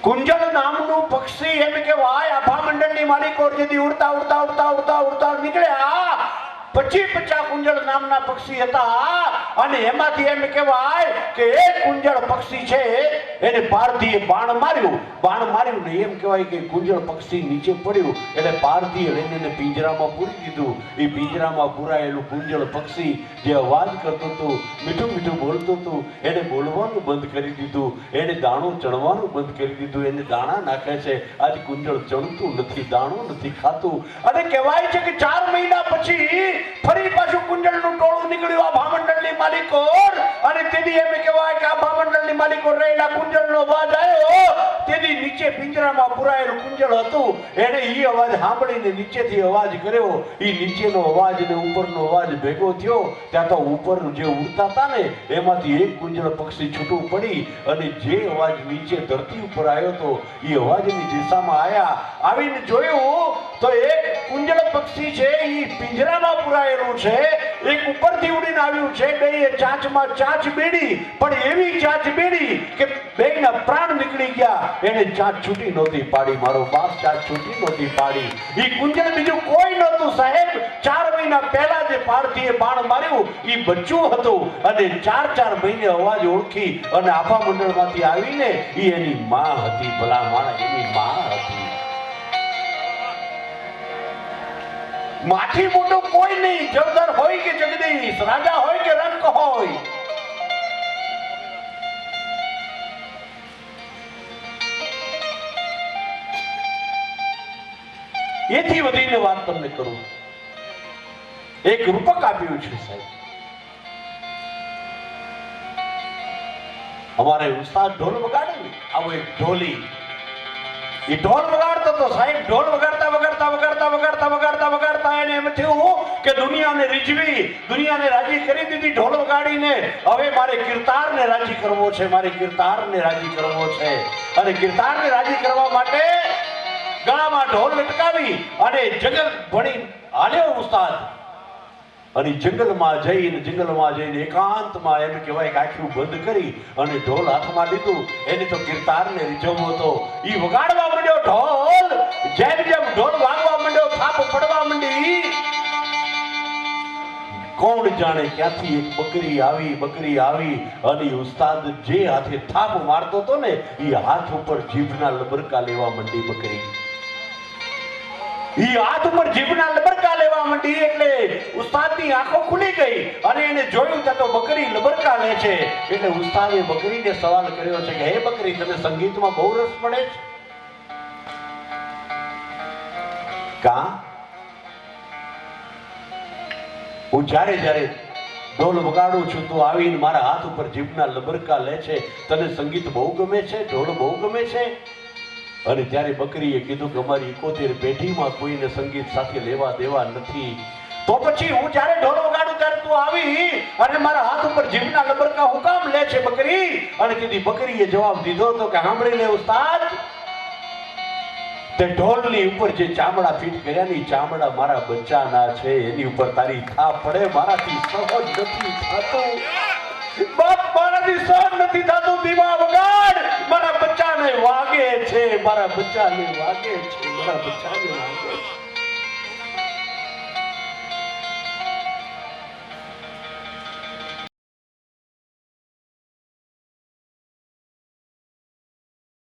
કુંજળ નામનું પક્ષી એમ કહેવાય આભા મંડળની માલિકો જેથી ઉડતા ઉડતા ઉડતા ઉડતા ઉડતા નીકળ્યા 50 કુંજળ નામના પક્ષી હતા અને એમાંથી એમ કહેવાય કે એક કુંજળ પક્ષી છે એને પારધીએ બાણ માર્યું ને એમ કહેવાય કે કુંજળ પક્ષી નીચે પડ્યું એટલે પારધીએ લઈને એને પિંજરામાં પૂરી દીધું. એ પિંજરામાં પૂરાયેલું કુંજળ પક્ષી જે અવાજ કરતું હતું, મીઠું મીઠું બોલતું હતું, એને બોલવાનું બંધ કરી દીધું, એને દાણો ચણવાનું બંધ કરી દીધું. એને દાણા નાખે છે, આજ કુંજળ ચણતું નથી, દાણો નથી ખાતું. અને કહેવાય છે કે 4 મહિના પછી ફરી પાછું કુંજળનું ટોળું નીકળ્યું આ ભામંડળની માલિકો અને તેથી એમ કહેવાય કે આ ભામંડળની માલિકો રહેલા કુંજળનો અવાજ આવ્યો. તેથી નીચે પિંજરામાં પુરાયેલું કુંજળ હતું એને ઈ અવાજ સાંભળીને નીચેથી અવાજ કર્યો. ઈ નીચેનો અવાજ ને ઉપરનો અવાજ ભેગો થયો. ત્યાં તો ઉપર જે ઉડતા હતા ને એમાંથી એક કુંજળ પક્ષી છૂટું પડી અને જે અવાજ નીચે ધરતી ઉપર આવ્યો તો ઈ અવાજની દિશામાં આવીને જોયું તો એક કુંજળ પક્ષી છે ઈ પિંજરામાં પુરાયેલું છે, એક ઉપરથી ઉડીને આવ્યું છે. બેય ચાંચમાં ચાંચ બેડી, પણ એવી ચાંચ બેડી કે બેયના પ્રાણ નીકળી ગયા. એને ચાંચ છૂટી નહોતી પાડી, મારો બાપ ચાંચ છૂટી નહોતી પાડી. ઈ કુંજળ બીજું કોઈ નહોતું સાહેબ. 4 મહિના પહેલા જે પારધીએ બાણ માર્યું ઈ બચ્ચું હતું અને 4 મહિને અવાજ ઓળખી અને આભા મંડળમાંથી આવીને ઈ એની માં હતી. ભલા માણસ, એની માં હતી. માથી મોટો કોઈ નહીં, જગદર હોય કે જગદીશ, રાજા હોય કે રંક હોય. એથી વધીને વાત તમને કરું. એક રૂપક આપ્યું છે સાહેબ. અમારે ઉસ્તાદ ઢોલ વગાડે ને, આવો એક ઢોલી એ ઢોલ વગાડતો તો સાહેબ. ઢોલ વગાડતા વગાડતા વગાડતા વગાડતા વગાડતા વગાડતા એને એમ થયું કે દુનિયાને રીઝવી, દુનિયાને રાજી કરી દીધી ઢોલ વગાડીને. હવે મારે કીર્તારને રાજી કરવો છે, મારે કીર્તારને રાજી કરવો છે. અને કીર્તારને રાજી કરવા માટે ગળામાં ઢોલ લટકાવી અને જંગલ ભણી હાલ્યો ઉસ્તાદ. અને જંગલમાં જઈને એકાંતમાં એમ કહેવાય કે આંખું બંધ કરી અને ઢોલ હાથમાં લીધું. એને તો કીર્તારને રીઝવવો હતો. ઈ વગાડવા માંડ્યો ઢોલ. જેમ જેમ ઢોલ વાગવા માંડ્યો, થાપ પડવા માંડી. કોણ જાણે ક્યાંથી એક બકરી આવી અને ઉસ્તાદ જે હાથે થાપ મારતો હતો ને ઈ હાથ ઉપર જીભના લબરકા લેવા માંડી બકરી. ઈ હાથ ઉપર જીભના લબરકા લેવા માંડી એટલે ઉસ્તાદની આંખો ખુલી ગઈ અને એને જોયું તો બકરી લબરકા લે છે. એટલે ઉસ્તાદે બકરીને સવાલ કર્યો છે કે હે બકરી, તને સંગીતમાં બહુ રસ પડે છે? કા હું જ્યારે ઢોલ વગાડું છું તો આવીને મારા હાથ ઉપર જીભના લબરકા લે છે. તને સંગીત બહુ ગમે છે, ઢોલ બહુ ગમે છે? અને ત્યારે બકરીએ કીધું કે અમારી 71 પેઢીમાં કોઈને સંગીત સાથે લેવા દેવા નથી. તો પછી હું જ્યારે ઢોલ વગાડું ત્યારે તું આવી અને મારા હાથ ઉપર જીભના લબરકા હું કામ લે છે બકરી? અને કીધી બકરીએ જવાબ દીધો તો કે સાંભળી લે ઉસ્તાદ, તે ઢોલની ઉપર જે ચામડા ફીટ કર્યા ની ચામડા મારા બચ્ચાના છે. એની ઉપર તારી થાપ પડે મારાથી સહન નથી થતું. બાપ, મારાથી સહન નથી થતું. દીવા વગાડ, મારા બચ્ચાને વાગે છે, મારા બચ્ચાને વાગે છે, મારા બચ્ચાને વાગે છે.